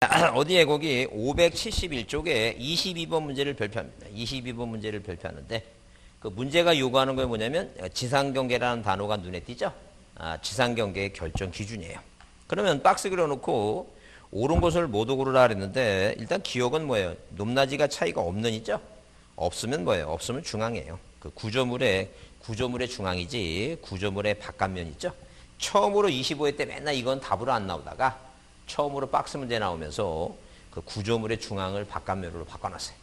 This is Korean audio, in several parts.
어디에 거기 571쪽에 22번 문제를 별표합니다. 22번 문제를 별표하는데 그 문제가 요구하는 게 뭐냐면 지상경계라는 단어가 눈에 띄죠. 지상경계의 결정 기준이에요. 그러면 박스 그려놓고 옳은 것을 모두 고르라 그랬는데 일단 기억은 뭐예요? 높낮이가 차이가 없는 있죠? 없으면 뭐예요? 없으면 중앙이에요. 그 구조물의 중앙이지 구조물의 바깥면 있죠? 처음으로 25회 때 맨날 이건 답으로 안 나오다가 처음으로 박스 문제 나오면서 그 구조물의 중앙을 바깥면으로 바꿔놨어요.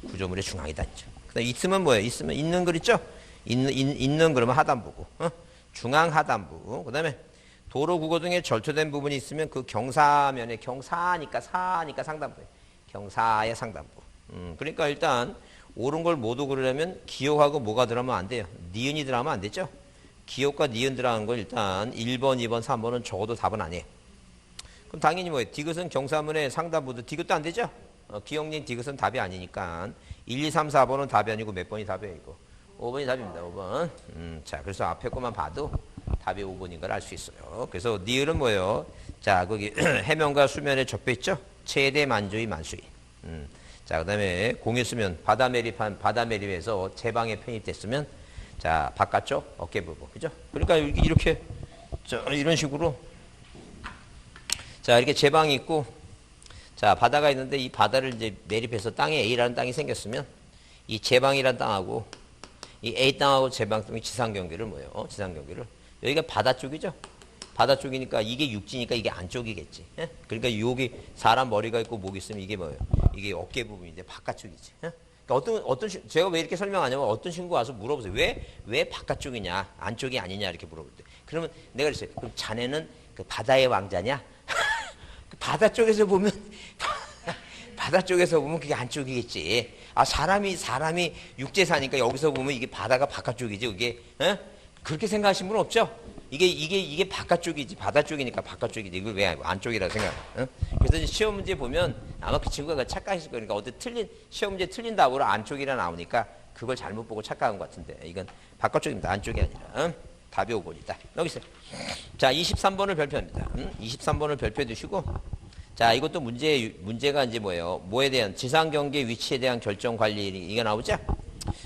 구조물의 중앙이다. 그다음 있으면 뭐예요? 있으면 있는 글 있죠? 있는 그러면 하단부고. 중앙 하단부. 그다음에 도로 구조 등에 절초된 부분이 있으면 그 경사면에 경사니까 상단부예요. 경사의 상단부. 그러니까 일단 옳은 걸 모두 고르려면 기억하고 뭐가 들어가면 안 돼요. 니은이 들어가면 안 되죠? 기억과 니은 들어간 거 일단 1번, 2번, 3번은 적어도 답은 아니에요. 그럼 당연히 뭐예요? 디귿은 경사문의 상단부도 디귿도 안 되죠? 기억님 디귿은 답이 아니니까 1, 2, 3, 4번은 답이 아니고 몇 번이 답이에요, 이거? 5번이 답입니다, 5번. 자, 그래서 앞에 것만 봐도 답이 5번인 걸 알 수 있어요. 그래서 니을은 뭐예요? 자, 거기 해면과 수면에 접해 있죠? 최대 만조의 만수위. 자, 그 다음에 공유수면 바다 매립에서 제방에 편입됐으면 자, 바깥쪽 어깨 부분. 그죠? 그러니까 이렇게 이런 식으로 자, 이렇게 제방이 있고, 자, 바다가 있는데 이 바다를 이제 매립해서 땅에 A라는 땅이 생겼으면 이 제방이라는 땅하고 이 A 땅하고 제방 땅이 지상경계를 뭐예요? 지상경계를. 여기가 바다 쪽이죠? 바다 쪽이니까 이게 육지니까 이게 안쪽이겠지. 예? 그러니까 여기 사람 머리가 있고 목이 있으면 이게 뭐예요? 이게 어깨 부분인데 바깥쪽이지. 예? 그러니까 제가 왜 이렇게 설명하냐면 어떤 친구가 와서 물어보세요. 왜 바깥쪽이냐? 안쪽이 아니냐? 이렇게 물어볼 때. 그러면 내가 그랬어요. 그럼 자네는 그 바다의 왕자냐? 바다 쪽에서 보면 그게 안쪽이겠지. 사람이 육지에 사니까 여기서 보면 이게 바다가 바깥쪽이지. 그게 그렇게 생각하시는 분 없죠? 이게 바깥쪽이지. 바다 쪽이니까 바깥쪽이지. 이걸 왜 안쪽이라고 생각해? 그래서 이제 시험 문제 보면 아마 그 친구가 착각하실 거니까 시험 문제 틀린 답으로 안쪽이라 나오니까 그걸 잘못 보고 착각한 것 같은데 이건 바깥쪽입니다. 안쪽이 아니라. 답이 5번이다. 여기 있어요. 자, 23번을 별표합니다. 23번을 별표해 두시고, 자, 이것도 문제가 이제 뭐예요? 뭐에 대한, 지상경계 위치에 대한 결정 관리, 이게 나오죠?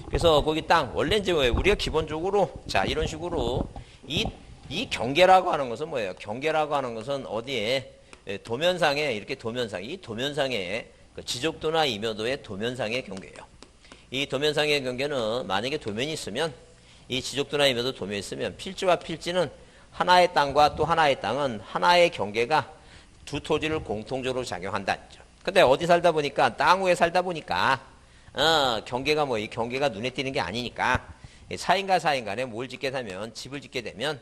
그래서 거기 땅, 원래 이제 뭐예요? 우리가 기본적으로, 자, 이런 식으로, 이 경계라고 하는 것은 뭐예요? 경계라고 하는 것은 어디에, 도면상에, 이렇게 이 도면상에, 그 지적도나 이묘도의 도면상의 경계예요. 이 도면상의 경계는 만약에 도면이 있으면, 이 지적도나 이면도 도면이 있으면 필지와 필지는 하나의 땅과 또 하나의 땅은 하나의 경계가 두 토지를 공통적으로 작용한다는 거죠. 근데 어디 살다 보니까 땅 위에 살다 보니까 경계가 이 경계가 눈에 띄는 게 아니니까 사인과 사인 간에 뭘 짓게 되면 집을 짓게 되면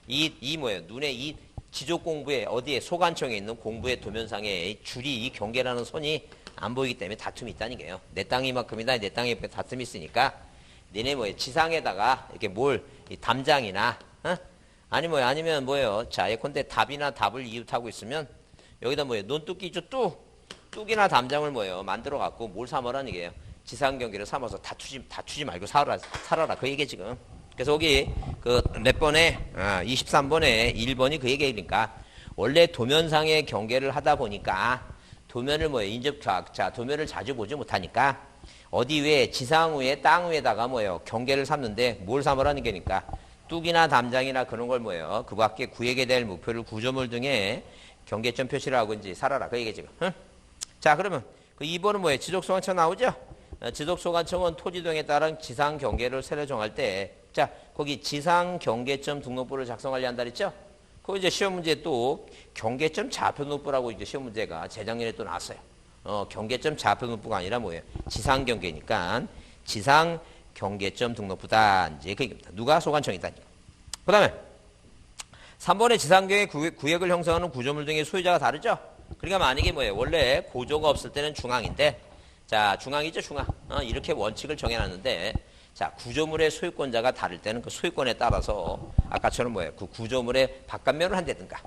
눈에 이 지적 공부에 어디에 소관청에 있는 공부의 도면상에 줄이 이 경계라는 선이 안 보이기 때문에 다툼이 있다는 거예요. 내 땅이 이만큼이다. 내 땅에 다툼이 있으니까 니네 지상에다가 이렇게 담장이나, 아니면 자, 예컨대 답이나 답을 이웃하고 있으면, 여기다 논뚝기 있죠? 뚝이나 담장을 만들어 갖고 뭘 삼으라는 얘기예요. 지상 경계를 삼아서 다투지 말고 살아라. 그 얘기 지금. 그래서 거기, 몇 번에, 23번에 1번이 그 얘기니까, 원래 도면상의 경계를 하다 보니까, 도면을 도면을 자주 보지 못하니까, 어디 위에 지상 위에 땅 위에다가 경계를 삼는데 뭘 삼으라는 게니까 뚝이나 담장이나 그런 걸 그 밖에 구획에 대한 목표를 구조물 등의 경계점 표시를 하고 이제 살아라. 그 얘기 지금. 자, 그러면 그 2번은 지적소관청 나오죠? 지적소관청은 토지 등에 따른 지상 경계를 새로 정할 때, 자, 거기 지상 경계점 등록부를 작성하려 한다 그랬죠? 거기 이제 시험 문제 또 경계점 좌표 등록부라고 이제 시험 문제가 재작년에 또 나왔어요. 경계점 좌표 등록부가 아니라 지상 경계니까 지상 경계점 등록부다. 이제 그 얘기입니다. 누가 소관청이다. 그 다음에 3번의 지상경계 구역을 형성하는 구조물 등의 소유자가 다르죠? 그러니까 만약에 원래 고조가 없을 때는 중앙인데, 자, 중앙이죠, 중앙. 이렇게 원칙을 정해놨는데, 자, 구조물의 소유권자가 다를 때는 그 소유권에 따라서 아까처럼 그 구조물의 바깥면을 한다든가,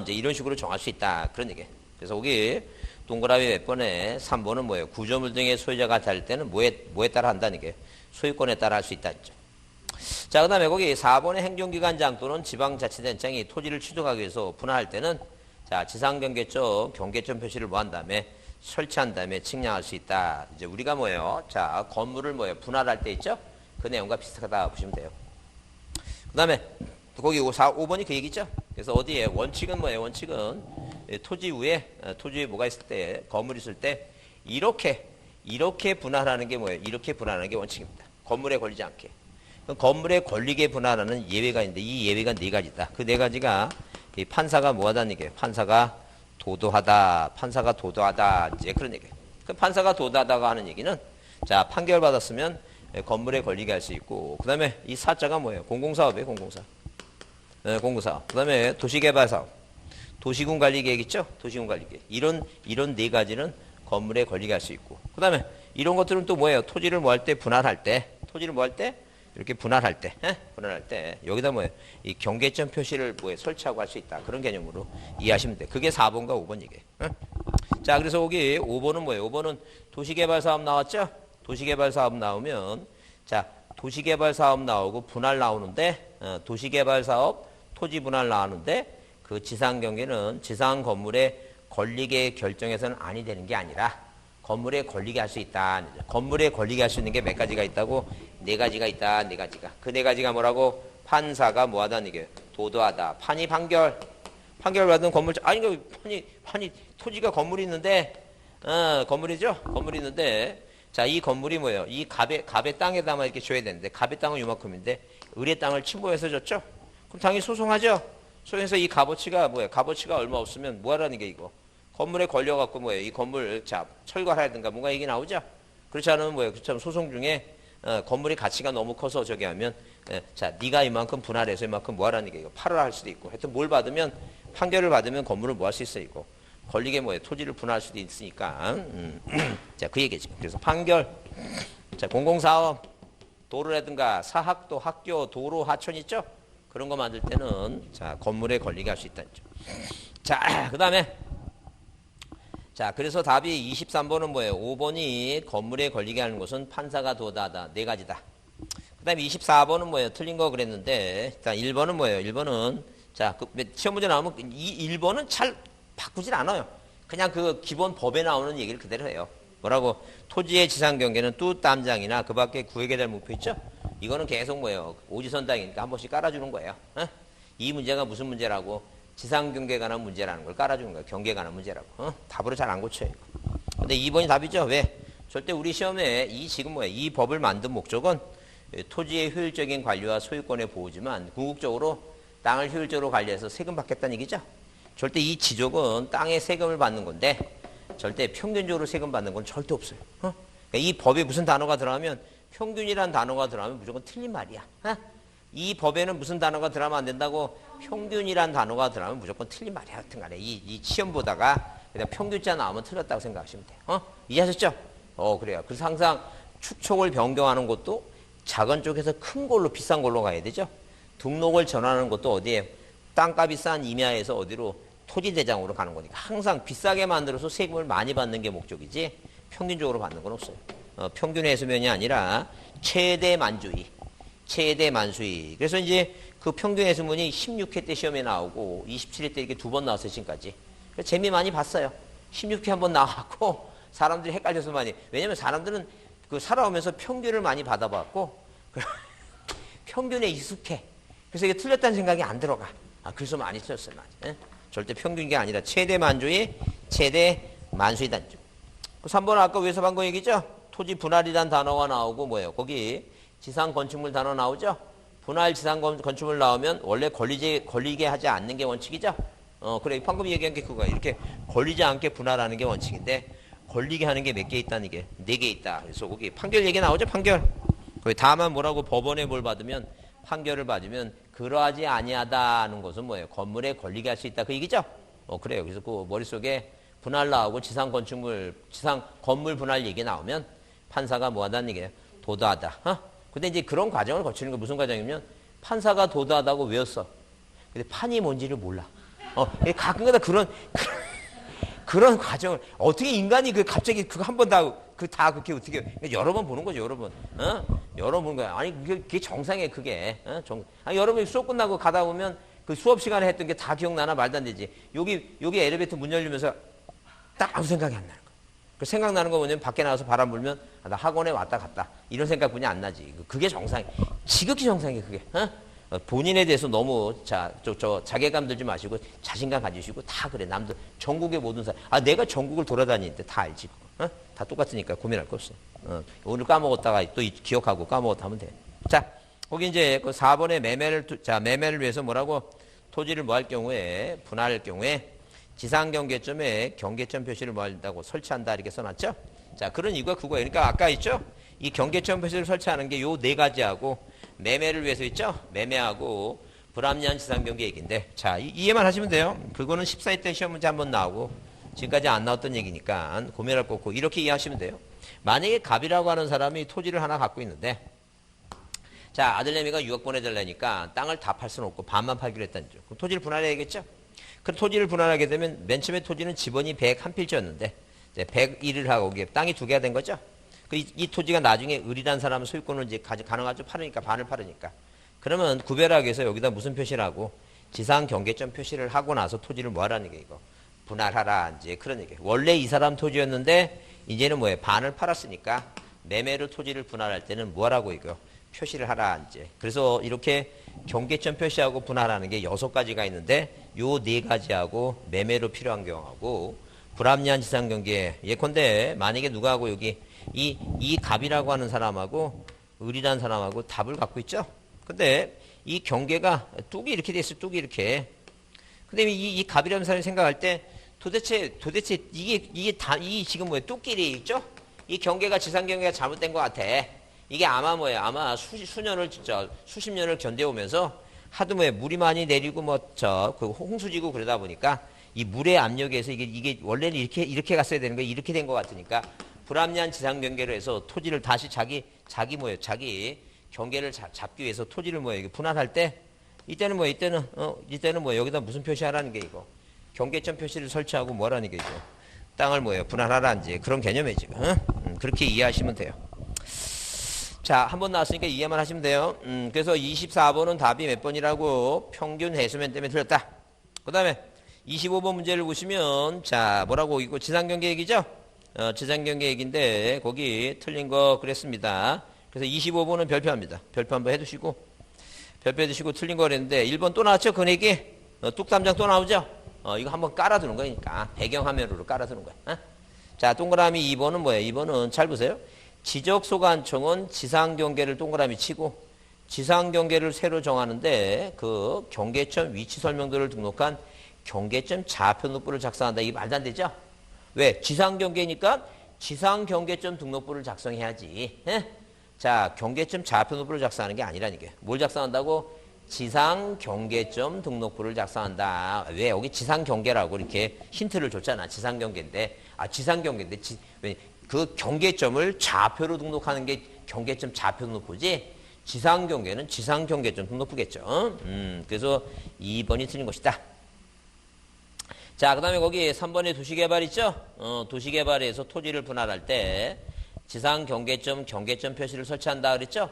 이제 이런 식으로 정할 수 있다. 그런 얘기예요. 그래서 거기 동그라미 몇 번에 3번은 구조물 등의 소유자가 다를 때는 뭐에 따라 한다는 게 소유권에 따라 할 수 있다 했죠. 자, 그 다음에 거기 4번의 행정기관장 또는 지방자치단체장이 토지를 취득하기 위해서 분할할 때는 자, 지상경계점, 경계점 표시를 뭐 한 다음에 설치한 다음에 측량할 수 있다. 이제 우리가 뭐예요? 자, 건물을 뭐예요? 분할할 때 있죠? 그 내용과 비슷하다 보시면 돼요. 그 다음에 거기 5번이 그 얘기죠? 그래서 어디에? 원칙은 뭐예요? 원칙은 토지 위에 뭐가 있을 때, 건물이 있을 때 이렇게 분할하는 게 뭐예요? 이렇게 분할하는 게 원칙입니다. 건물에 걸리지 않게. 그럼 건물에 걸리게 분할하는 예외가 있는데 이 예외가 네 가지다. 그 네 가지가 이 판사가 뭐하다는 얘기예요? 판사가 도도하다. 판사가 도도하다. 이제 그런 얘기예요. 그 판사가 도도하다고 하는 얘기는 자, 판결 받았으면 건물에 걸리게 할 수 있고 그 다음에 이 사자가 뭐예요? 공공사업이에요. 공공사업. 공공사업. 그 다음에 도시개발사업. 도시군관리계획 있죠? 도시군관리계획. 이런 네 가지는 건물에 걸리게 할 수 있고 그 다음에 이런 것들은 또 뭐예요? 토지를 뭐 할 때? 분할할 때. 토지를 뭐 할 때? 이렇게 분할할 때, 분할할 때 여기다 뭐예요? 이 경계점 표시를 뭐에 설치하고 할 수 있다. 그런 개념으로 이해하시면 돼. 그게 4번과 5번 얘기예요. 자, 그래서 여기 5번은 뭐예요? 5번은 도시개발 사업 나왔죠? 도시개발 사업 나오면 자, 도시개발 사업 나오고 분할 나오는데 도시개발 사업, 토지 분할 나오는데 그 지상 경계는 지상 건물에 걸리게 결정해서는 아니 되는 게 아니라 건물에 걸리게 할 수 있다. 건물에 걸리게 할 수 있는 게 몇 가지가 있다고? 네 가지가 있다. 네 가지가. 그 네 가지가 뭐라고? 판사가 뭐하다는 얘기예요? 도도하다. 판이 판결 받은 건물. 아니 판이 토지가 건물이 있는데 건물이죠? 건물이 있는데 자, 이 건물이 뭐예요? 이 갑의 땅에다만 이렇게 줘야 되는데 갑의 땅은 요만큼인데 을의 땅을 침범해서 줬죠? 그럼 당연히 소송하죠? 소송해서 이 값어치가 뭐예요? 값어치가 얼마 없으면 뭐하라는 게 이거? 건물에 걸려갖고 뭐예요? 이 건물 자 철거하든가 뭔가 얘기 나오죠? 그렇지 않으면 뭐예요? 그처럼 소송 중에 건물의 가치가 너무 커서 저기 하면 자 네가 이만큼 분할해서 이만큼 뭐하라는 게 이거 팔으라 할 수도 있고 하여튼 뭘 받으면 판결을 받으면 건물을 뭐 할 수 있어 이거 걸리게 뭐예요? 토지를 분할할 수도 있으니까 자 그 얘기죠. 그래서 판결 자 공공사업 도로라든가 사학도 학교 도로 하천 있죠? 그런 거 만들 때는 자 건물에 걸리게 할 수 있다는 점. 자 그 다음에 자, 그래서 답이 23번은 뭐예요? 5번이 건물에 걸리게 하는 것은 판사가 도다하다. 네 가지다. 그 다음에 24번은 뭐예요? 틀린 거 그랬는데, 자, 1번은 뭐예요? 1번은, 자, 시험 문제 나오면 이 1번은 잘 바꾸질 않아요. 그냥 그 기본 법에 나오는 얘기를 그대로 해요. 뭐라고? 토지의 지상 경계는 뚜땀장이나 그 밖에 구획에 대한 목표 있죠? 이거는 계속 뭐예요? 오지선당이니까 한 번씩 깔아주는 거예요. 이 문제가 무슨 문제라고? 지상 경계에 관한 문제라는 걸 깔아주는 거예요. 경계에 관한 문제라고. 답으로 잘 안 고쳐요. 근데 2번이 답이죠. 왜? 절대 우리 시험에 지금 뭐예요? 이 법을 만든 목적은 토지의 효율적인 관리와 소유권의 보호지만 궁극적으로 땅을 효율적으로 관리해서 세금 받겠다는 얘기죠. 절대 이 지적은 땅에 세금을 받는 건데 절대 평균적으로 세금 받는 건 절대 없어요. 그러니까 이 법에 무슨 단어가 들어가면 평균이란 단어가 들어가면 무조건 틀린 말이야. 이 법에는 무슨 단어가 들어가면 안 된다고? 평균이란 단어가 들어가면 무조건 틀린 말이야. 하여튼 간에 이 시험 보다가 그냥 평균자 나오면 틀렸다고 생각하시면 돼요. 이해하셨죠? 그래요. 그래서 항상 축척을 변경하는 것도 작은 쪽에서 큰 걸로 비싼 걸로 가야 되죠. 등록을 전환하는 것도 어디에 땅값이 싼 임야에서 어디로 토지대장으로 가는 거니까 항상 비싸게 만들어서 세금을 많이 받는 게 목적이지 평균적으로 받는 건 없어요. 평균 해수면이 아니라 최대 만주의. 최대 만수익. 그래서 이제 그 평균 해수문이 16회 때 시험에 나오고 27회 때 이렇게 두 번 나왔어요, 지금까지. 그래서 재미 많이 봤어요. 16회 한 번 나왔고 사람들이 헷갈려서 많이. 왜냐면 사람들은 그 살아오면서 평균을 많이 받아봤고 평균에 익숙해. 그래서 이게 틀렸다는 생각이 안 들어가. 그래서 많이 틀렸어요, 많이. 절대 평균이 게 아니라 최대 만주의 최대 만수이단 점. 그 3번은 아까 위에서 본 거 얘기죠? 토지 분할이란 단어가 나오고 뭐예요? 거기 지상 건축물 단어 나오죠? 분할 지상 건축물 나오면 원래 걸리게 하지 않는 게 원칙이죠? 그래. 방금 얘기한 게 그거야. 이렇게 걸리지 않게 분할하는 게 원칙인데 걸리게 하는 게 몇 개 있다는 게 4개 있다. 그래서 거기 판결 얘기 나오죠? 판결. 거기 다만 뭐라고 법원에 뭘 받으면 판결을 받으면 그러하지 아니하다는 것은 뭐예요? 건물에 걸리게 할 수 있다. 그 얘기죠? 그래요. 그래서 그 머릿속에 분할 나오고 지상 건물 분할 얘기 나오면 판사가 뭐 하다는 얘기예요? 도도하다. 근데 이제 그런 과정을 거치는 거 무슨 과정이면 판사가 도도하다고 외웠어. 근데 판이 뭔지를 몰라. 가끔가다 그런 과정을 어떻게 인간이 갑자기 그거 한 번 다 그렇게 어떻게 여러 번 보는 거죠, 여러 번. 여러 번 보는 거야. 아니 그게 정상이에요, 그게. 여러분이 수업 끝나고 가다 보면 그 수업 시간에 했던 게 다 기억나나 말도 안 되지. 여기 엘리베이터 문 열리면서 딱 아무 생각이 안 나는 거야. 그 생각나는 거 뭐냐면 밖에 나가서 바람 불면 아, 나 학원에 왔다 갔다 이런 생각뿐이 안 나지. 그게 정상이. 지극히 정상이야 그게. 본인에 대해서 너무 자괴감 들지 마시고 자신감 가지시고 다 그래. 남들 전국의 모든 사람 내가 전국을 돌아다니는데 다 알지. 다 똑같으니까 고민할 거 없어. 오늘 까먹었다가 또 기억하고 까먹었다 하면 돼. 자, 거기 이제 그 4번에 매매를 위해서 뭐라고 토지를 뭐 할 경우에 분할할 경우에 지상 경계점에 경계점 표시를 뭐 한다고 설치한다 이렇게 써놨죠. 자, 그런 이유가 그거예요. 그러니까 아까 있죠. 이 경계점 표시를 설치하는 게 요 네 가지하고 매매를 위해서 있죠. 매매하고 불합리한 지상 경계 얘기인데 자, 이해만 하시면 돼요. 그거는 14회 때 시험 문제 한번 나오고 지금까지 안 나왔던 얘기니까 고민할 거 없고 이렇게 이해하시면 돼요. 만약에 갑이라고 하는 사람이 토지를 하나 갖고 있는데 자, 아들내미가 유학 보내달라니까 땅을 다 팔 수는 없고 반만 팔기로 했다는 줄. 그럼 토지를 분할해야겠죠? 그 토지를 분할하게 되면 맨 처음에 토지는 지번이 101필지였는데 101을 하고 땅이 두 개가 된 거죠? 이 토지가 나중에 을이라는 사람은 소유권을 이제 가능하죠? 팔으니까 반을 팔으니까. 그러면 구별하기 위해서 여기다 무슨 표시를 하고 지상 경계점 표시를 하고 나서 토지를 뭐 하라는 게 이거 분할하라 이제 그런 얘기예요. 원래 이 사람 토지였는데 이제는 뭐예요? 반을 팔았으니까 매매로 토지를 분할할 때는 뭐 하라고 이거 표시를 하라 이제. 그래서 이렇게 경계점 표시하고 분할하는 게 6가지가 있는데 요 4가지하고 매매로 필요한 경우하고 불합리한 지상 경계 예컨대 만약에 누가하고 여기 이 갑이라고 하는 사람하고 을이라는 사람하고 답을 갖고 있죠. 근데 이 경계가 뚝이 이렇게 돼 있어요. 뚝이 이렇게. 근데 이 갑이라는 사람이 생각할 때 도대체 이게 다 이 지금 뭐예요? 뚝끼리 있죠? 이 경계가 지상 경계가 잘못된 것 같아. 이게 아마 뭐예요? 아마 수십 년을 견뎌오면서 하도 뭐예요? 물이 많이 내리고 그 홍수지고 그러다 보니까 이 물의 압력에 의해서 이게 원래는 이렇게 갔어야 되는 거 이렇게 된 것 같으니까 불합리한 지상 경계로 해서 토지를 다시 자기 경계를 잡기 위해서 토지를 뭐예요? 분할할 때 이때는 뭐 여기다 무슨 표시하라는 게 이거 경계점 표시를 설치하고 뭐라는 게 이거 땅을 뭐예요? 분할하라 이제 그런 개념이에요 지금. 그렇게 이해하시면 돼요. 자, 한 번 나왔으니까 이해만 하시면 돼요. 그래서 24번은 답이 몇 번이라고 평균 해수면 때문에 틀렸다. 그 다음에 25번 문제를 보시면 자 뭐라고 이거 지상경계 얘기죠? 지상경계 얘기인데 거기 틀린 거 그랬습니다. 그래서 25번은 별표합니다. 별표 한번 해두시고 별표 해두시고 틀린 거 그랬는데 1번 또 나왔죠? 그 얘기? 뚝담장 또 나오죠? 이거 한번 깔아두는 거니까 배경화면으로 깔아두는 거야. 자, 동그라미 2번은 뭐예요? 2번은 잘 보세요. 지적소관청은 지상경계를 동그라미 치고 지상경계를 새로 정하는데 그 경계점 위치 설명도를 등록한 경계점 좌표등록부를 작성한다. 이게 말도 안 되죠? 왜? 지상경계니까 지상경계점 등록부를 작성해야지. 자, 경계점 좌표등록부를 작성하는 게 아니라니까. 뭘 작성한다고? 지상경계점 등록부를 작성한다. 왜? 여기 지상경계라고 이렇게 힌트를 줬잖아. 지상경계인데. 지상경계인데. 그 경계점을 좌표로 등록하는 게 경계점 좌표 등록부지 지상경계는 지상경계점 등록부겠죠. 그래서 2번이 틀린 것이다. 자, 그 다음에 거기 3번에 도시개발 있죠? 도시개발에서 토지를 분할할 때 지상경계점 경계점 표시를 설치한다 그랬죠?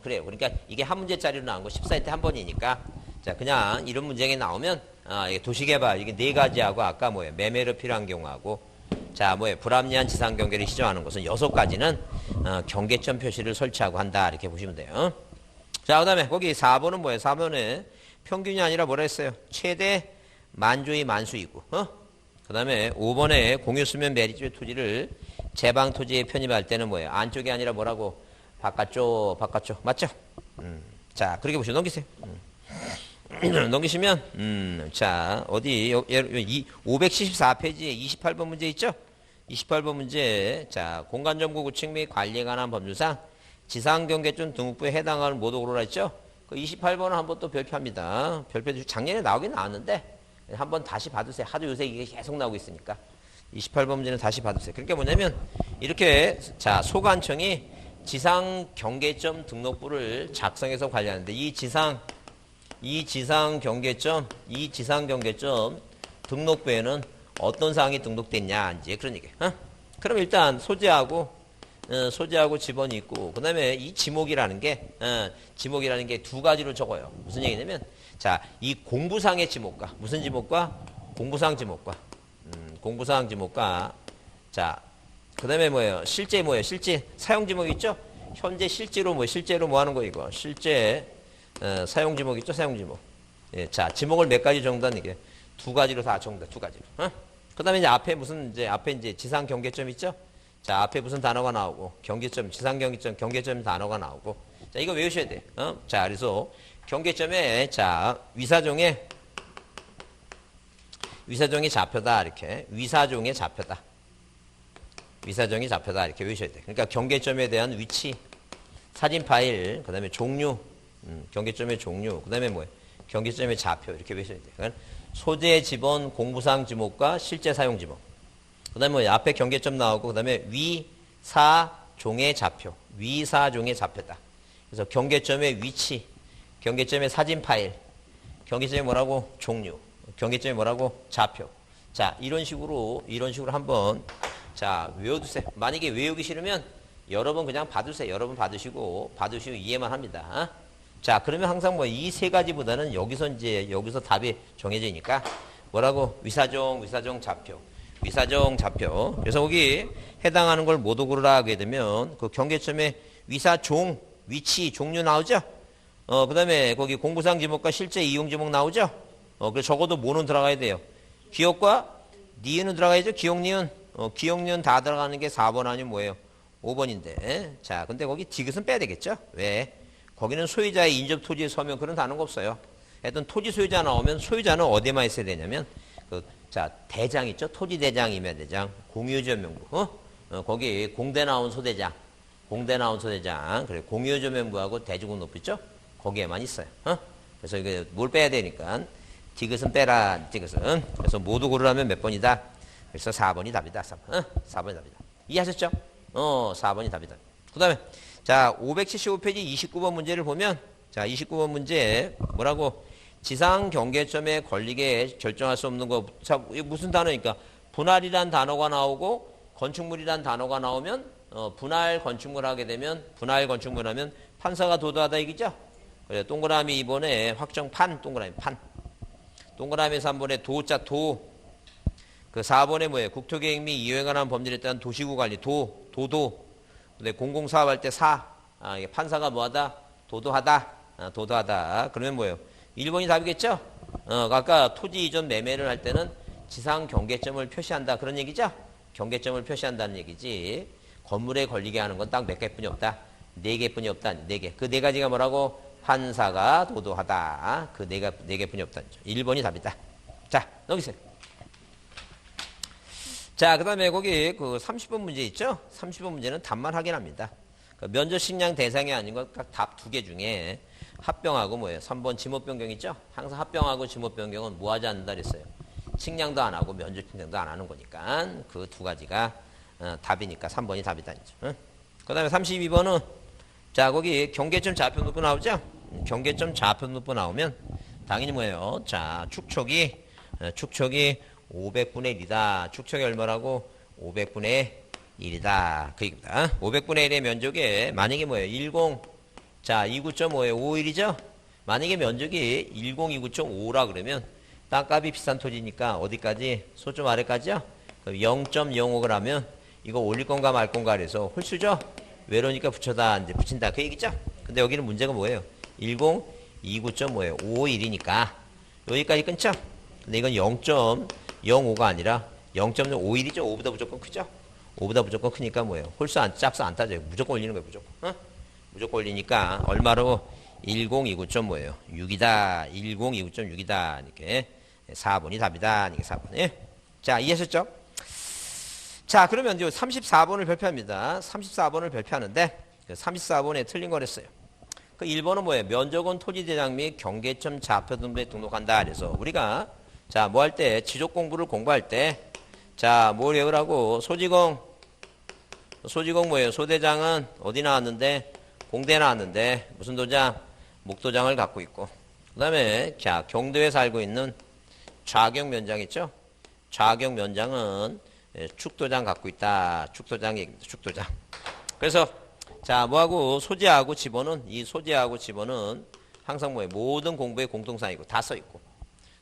그래요. 그러니까 이게 한 문제짜리로 나온 거 14회 때 한 번이니까 자, 그냥 이런 문제가 나오면 이게 도시개발 이게 4가지하고 아까 뭐예요? 매매로 필요한 경우하고 자, 뭐예요? 불합리한 지상 경계를 시정하는 것은 6가지는 경계점 표시를 설치하고 한다. 이렇게 보시면 돼요. 자, 그 다음에 거기 4번은 뭐예요? 4번에 평균이 아니라 뭐라 했어요? 최대 만조의 만수이고. 그 다음에 5번에 공유수면 매립지의 토지를 제방 토지에 편입할 때는 뭐예요? 안쪽이 아니라 뭐라고? 바깥쪽. 맞죠? 자, 그렇게 보시면 넘기세요. 넘기시면 자 어디 574페이지에 28번 문제 있죠? 28번 문제 자 공간정보 구축 및 관리에 관한 법률상 지상경계점 등록부에 해당하는 모독으로 했죠? 그 28번은 한번 또 별표합니다. 별표 작년에 나오긴 나왔는데 한번 다시 받으세요. 하도 요새 이게 계속 나오고 있으니까 28번 문제는 다시 받으세요. 그러니까 뭐냐면 이렇게 자 소관청이 지상경계점 등록부를 작성해서 관리하는데 이 지상 경계점 등록부에는 어떤 사항이 등록됐냐 이제 그런 얘기예요. 그럼 일단 소재하고 지번이 있고 그다음에 이 지목이라는 게 2가지로 적어요. 무슨 얘기냐면 자, 이 공부상의 지목과, 무슨 지목과? 공부상 지목과. 공부상 지목과. 자, 그 다음에 뭐예요? 실제 뭐예요? 실제 사용 지목 있죠? 현재 실제로 뭐 하는 거 이거? 실제, 사용 지목 있죠? 사용 지목. 예, 자, 지목을 몇 가지 정도는 이게 두 가지로 다 정다, 두 가지로. 그 다음에 이제 앞에 이제 지상 경계점 있죠? 자, 앞에 무슨 단어가 나오고, 경계점, 지상 경계점, 경계점 단어가 나오고. 자, 이거 외우셔야 돼. 자, 그래서 경계점에, 자, 위사종의 좌표다, 이렇게. 위사종의 좌표다. 위사종의 좌표다, 이렇게 외우셔야 돼. 그러니까 경계점에 대한 위치, 사진 파일, 그 다음에 종류, 경계점의 종류, 그 다음에 뭐예요? 경계점의 좌표, 이렇게 외우셔야 돼. 그러니까 소재 지번, 공부상 지목과 실제 사용 지목. 그 다음에 뭐 앞에 경계점 나오고, 그 다음에 위사종의 좌표, 위사종의 좌표다. 그래서 경계점의 위치, 경계점의 사진 파일, 경계점이 뭐라고? 종류, 경계점이 뭐라고? 좌표. 자, 이런 식으로 한번, 자, 외워두세요. 만약에 외우기 싫으면 여러분 그냥 받으세요. 여러분 받으시고 이해만 합니다. 자, 그러면 항상 뭐 이 세 가지보다는 여기서 답이 정해지니까 뭐라고? 위사종 좌표. 위사종 좌표. 그래서 거기 해당하는 걸 모두 고르라 하게 되면 그 경계점에 위사종, 위치, 종류 나오죠? 그 다음에 거기 공부상 지목과 실제 이용 지목 나오죠? 그래서 적어도 뭐는 들어가야 돼요? 기억과 니은은 들어가야죠? 기억, 니은. 기억, 니은 다 들어가는 게 4번 아니면 뭐예요? 5번인데. 자, 근데 거기 디귿은 빼야 되겠죠? 왜? 거기는 소유자의 인접 토지에 서면 그런 단어가 없어요. 하여튼 토지 소유자 나오면 소유자는 어디에만 있어야 되냐면 자, 대장 있죠? 토지 대장, 임야 대장, 공유전 명부. 거기 공대 나온 소대장, 그래 공유전 명부하고 대주군 높이죠? 거기에만 있어요. 그래서 이게 뭘 빼야 되니까 디귿은 빼라, 디귿은. 그래서 모두 고르라면 몇 번이다? 그래서 4번이 답이다. 4번이 답이다. 이해하셨죠? 4번이 답이다. 그 다음에 자, 575페이지 29번 문제를 보면, 자, 29번 문제 뭐라고? 지상 경계점에 걸리게 결정할 수 없는 거. 자, 이게 무슨 단어니까? 분할이란 단어가 나오고 건축물이란 단어가 나오면 분할 건축물 하게 되면, 분할 건축물 하면 판사가 도도하다 얘기죠? 그래, 동그라미 2번에 확정판, 동그라미 판. 동그라미 3번에 도자, 도. 그 4번에 뭐예요? 국토계획 및 이용에 관한 법률에 따른 도시구 관리, 도도. 근데 공공사업할 때 이게 판사가 뭐하다? 도도하다. 그러면 뭐예요? 1번이 답이겠죠? 아까 토지 이전 매매를 할 때는 지상 경계점을 표시한다. 그런 얘기죠? 경계점을 표시한다는 얘기지. 건물에 걸리게 하는 건 딱 몇 개뿐이 없다. 4개뿐이 없다. 4개. 그 4가지가 뭐라고? 판사가 도도하다. 그 4개뿐이 없다. 1번이 답이다. 자, 넘기세요. 자, 그 다음에 거기 그 30번 문제 있죠? 30번 문제는 답만 확인합니다. 그 면접 식량 대상이 아닌 것 각 답 2개 중에 합병하고 뭐예요? 3번 지목 변경 있죠? 항상 합병하고 지목 변경은 뭐 하지 않는다 그랬어요? 측량도 안 하고 면접 측량도 안 하는 거니까 그 2가지가 답이니까 3번이 답이다. 그 다음에 32번은 자, 거기 경계점 좌표 누부 나오죠? 경계점 좌표 누부 나오면 당연히 뭐예요? 자, 축척이 500분의 1이다. 축척이 얼마라고? 500분의 1이다. 그 얘기입니다. 500분의 1의 면적에 만약에 뭐예요? 10, 자, 29.5에 51이죠? 만약에 면적이 1029.5라 그러면 땅값이 비싼 토지니까 어디까지? 소점 아래까지요? 그럼 0.05가 라면 이거 올릴 건가 말 건가 그래서 홀수죠? 외로니까 붙여다, 이제 붙인다. 그 얘기죠? 근데 여기는 문제가 뭐예요? 1029.5예요. 51이니까 여기까지 끊죠? 근데 이건 0.05가 아니라 0.51이죠. 5보다 무조건 크죠? 5보다 무조건 크니까 뭐예요? 홀수 짝수 안 따져요. 무조건 올리는 거예요. 무조건. 무조건 올리니까 얼마로? 1029.5예요. 6이다. 1029.6이다. 이렇게 4번이 답이다. 이게 4번. 예? 자, 이해하셨죠? 자, 그러면 이제 34번을 발표합니다. 34번을 발표하는데 34번에 틀린 거랬어요. 그 1번은 뭐예요? 면적원 토지대장 및 경계점 좌표 등부에 등록한다. 그래서 우리가 자, 뭐 할 때, 지적 공부를 공부할 때, 자, 뭘 외우라고? 소지공 뭐예요? 소대장은 어디 나왔는데? 공대 나왔는데, 무슨 도장? 목도장을 갖고 있고. 그 다음에, 자, 경도에 살고 있는 좌경면장 있죠? 좌경면장은 축도장 갖고 있다. 축도장 얘기입니다. 축도장. 그래서, 자, 뭐하고, 소재하고 집어는, 이 소재하고 집어는 항상 뭐예요? 모든 공부의 공통사항이고 다 써있고.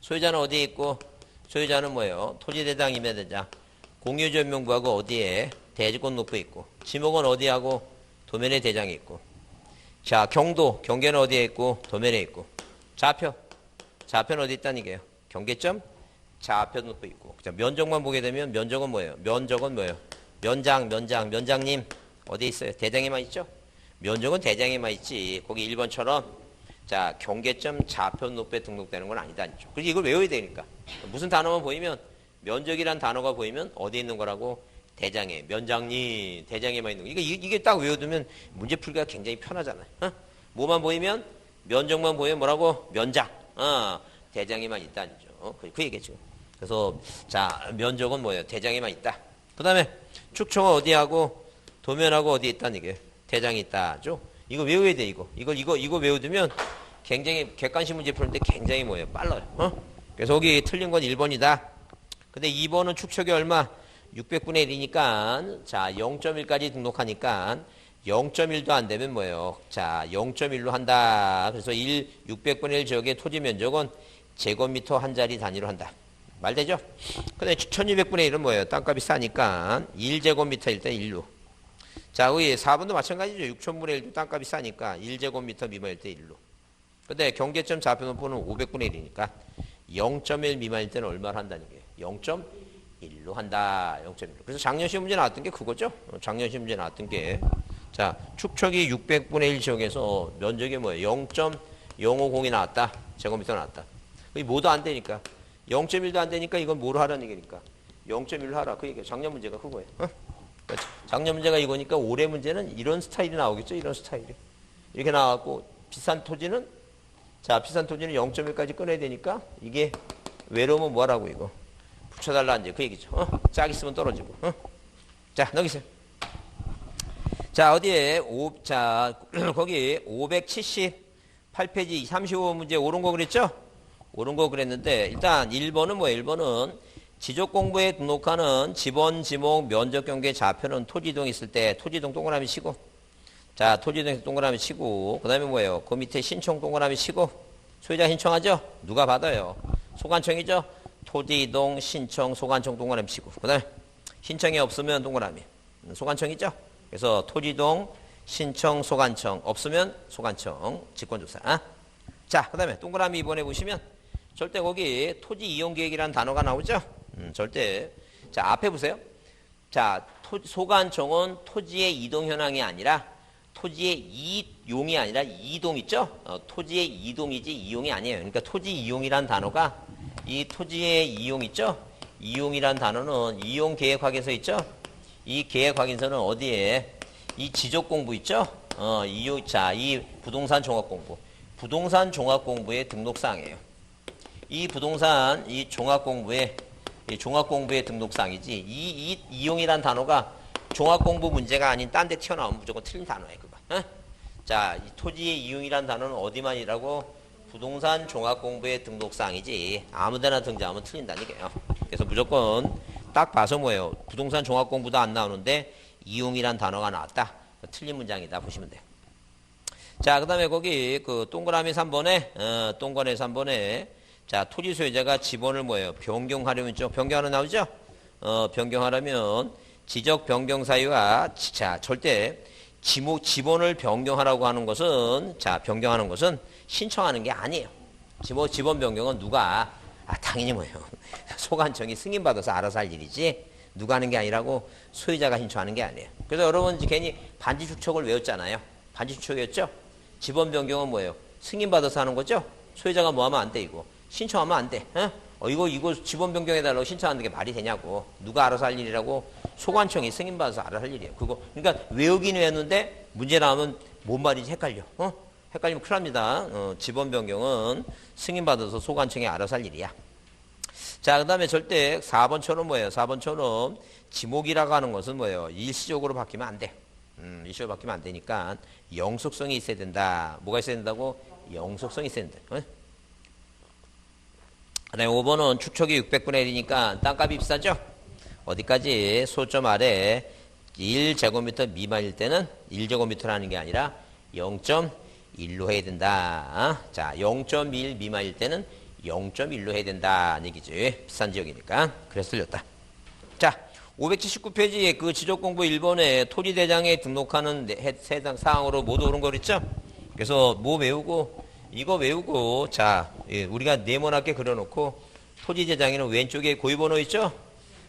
소유자는 어디에 있고? 소유자는 뭐예요? 토지대장, 임야대장. 공유전명부하고 어디에? 대지권 높부에 있고. 지목은 어디하고? 도면의 대장이 있고. 자, 경도, 경계는 어디에 있고? 도면에 있고. 좌표, 좌표는 어디 있다는 얘기예요? 경계점, 좌표 높부에 있고. 자, 면적만 보게 되면 면적은 뭐예요? 면적은 뭐예요? 면장님 어디 있어요? 대장에만 있죠? 면적은 대장에만 있지. 거기 1번처럼 자, 경계점 좌표 높부에 등록되는 건 아니다. 그래서 이걸 외워야 되니까. 무슨 단어만 보이면 면적이란 단어가 보이면 어디 있는 거라고? 대장에. 면장님 대장에만 있는 거. 이게 딱 외워두면 문제 풀기가 굉장히 편하잖아요. 어? 뭐만 보이면 면적만 보이면 뭐라고? 면장. 대장에만 있다는 죠. 그 얘기죠. 그래서 자, 면적은 뭐예요? 대장에만 있다. 그 다음에 축청은 어디하고 도면하고 어디 있다는 얘기예요? 대장이 있다죠. 이거 외워야 돼. 이거 외워두면 굉장히 객관식 문제 푸는데 굉장히 뭐예요? 빨라요. 그래서 여기 틀린 건 1번이다. 근데 2번은 축척이 얼마? 600분의 1이니까 자 0.1까지 등록하니까 0.1도 안 되면 뭐예요? 자 0.1로 한다. 그래서 600분의 1 지역의 토지 면적은 제곱미터 한 자리 단위로 한다. 말되죠? 근데 1200분의 1은 뭐예요? 땅값이 싸니까 1제곱미터일 때 1로. 자, 여기 4번도 마찬가지죠. 6000분의 1도 땅값이 싸니까 1제곱미터 미만일 때 1로. 근데 경계점 좌표 높이는 500분의 1이니까 0.1 미만일 때는 얼마를 한다는 거예요? 0.1로 한다. 0.1로. 그래서 작년 시험 문제 나왔던 게 그거죠. 작년 시험 문제 나왔던 게. 자, 축척이 600분의 1 지역에서 면적이 뭐예요? 0.050이 나왔다. 제곱미터 나왔다. 그게 뭐도 안 되니까. 0.1도 안 되니까 이건 뭐로 하라는 얘기니까. 0.1로 하라. 그 얘기예요. 작년 문제가 그거예요. 그렇죠. 작년 문제가 이거니까 올해 문제는 이런 스타일이 나오겠죠. 이런 스타일이. 이렇게 나왔고 비싼 토지는 자, 비싼 토지는 0.1까지 꺼내야 되니까 이게 외로우면 뭐하라고 이거. 붙여달라 이제 그 얘기죠. 짝 있으면 떨어지고. 자, 넘기세요. 자, 어디에 자, 거기 578페이지 35번 문제 옳은 거 그랬죠? 옳은 거 그랬는데 일단 1번은 뭐예요? 1번은 지적공부에 등록하는 지번, 지목, 면적 경계 좌표는 토지동 있을 때 토지동 동그라미 치고 자, 토지동에서 동그라미 치고 그 다음에 뭐예요? 그 밑에 신청 동그라미 치고 소유자 신청하죠? 누가 받아요? 소관청이죠? 토지동, 신청, 소관청 동그라미 치고 그 다음에 신청이 없으면 동그라미 소관청이죠? 그래서 토지동, 신청, 소관청 없으면 소관청 직권조사. 자, 그 다음에 동그라미 이번에 보시면 절대 거기 토지 이용계획이라는 단어가 나오죠? 절대. 자, 앞에 보세요. 자, 소관청은 토지의 이동 현황이 아니라 토지의 이용이 아니라 이동 있죠? 토지의 이동이지 이용이 아니에요. 그러니까 토지 이용이란 단어가 이 토지의 이용 있죠? 이용이란 단어는 이용 계획 확인서 있죠? 이 계획 확인서는 어디에? 이 지적 공부 있죠? 자, 이 부동산 종합 공부. 부동산 종합 공부의 등록사항이에요. 이 부동산 이 종합 공부의 등록사항이지. 이 이용이란 단어가 종합 공부 문제가 아닌 딴 데 튀어나오면 무조건 틀린 단어예요, 그거. 자, 이 토지의 이용이란 단어는 어디만이라고? 부동산 종합 공부의 등록사항이지. 아무데나 등장하면 틀린다는 얘기예요. 그래서 무조건 딱 봐서 뭐예요? 부동산 종합 공부도 안 나오는데 이용이란 단어가 나왔다. 틀린 문장이다 보시면 돼요. 자, 그 다음에 거기 그 동그라미 3번에 동그라미 3번에 자, 토지 소유자가 지번을 뭐예요? 변경하려면 좀 변경하는 나오죠? 변경하려면 지적 변경 사유와 자, 절대 지번을 변경하라고 하는 것은 자, 변경하는 것은 신청하는 게 아니에요. 지번 변경은 누가 당연히 뭐예요? 소관청이 승인받아서 알아서 할 일이지 누가 하는 게 아니라고 소유자가 신청하는 게 아니에요. 그래서 여러분 괜히 반지 축척을 외웠잖아요. 반지 축척이었죠? 지번 변경은 뭐예요? 승인받아서 하는 거죠? 소유자가 뭐 하면 안 돼, 이거. 신청하면 안 돼. 이거 지번 변경해달라고 신청하는 게 말이 되냐고. 누가 알아서 할 일이라고 소관청이 승인받아서 알아서 할 일이에요. 그거. 그러니까 외우기는 했는데 문제 나오면 뭔 말인지 헷갈려. 헷갈리면 큰일 납니다. 지번 변경은 승인받아서 소관청이 알아서 할 일이야. 자, 그 다음에 절대 4번처럼 뭐예요? 4번처럼 지목이라고 하는 것은 뭐예요? 일시적으로 바뀌면 안 돼. 일시적으로 바뀌면 안 되니까 영속성이 있어야 된다. 뭐가 있어야 된다고? 영속성이 있어야 된다. 그 다음에 5번은 축척이 600분의 1이니까 땅값이 비싸죠? 어디까지? 소점 아래 1제곱미터 미만일 때는 1제곱미터라는 게 아니라 0.1 1로 해야 된다. 자, 0.1 미만일 때는 0.1로 해야 된다는 얘기지. 비싼 지역이니까. 그래서 틀렸다. 자, 579페이지에 그 지적공부 1번에 토지대장에 등록하는 해당 사항으로 모두 옳은 거 그랬죠? 그래서 뭐 외우고, 이거 외우고, 자, 우리가 네모나게 그려놓고, 토지대장에는 왼쪽에 고유번호 있죠?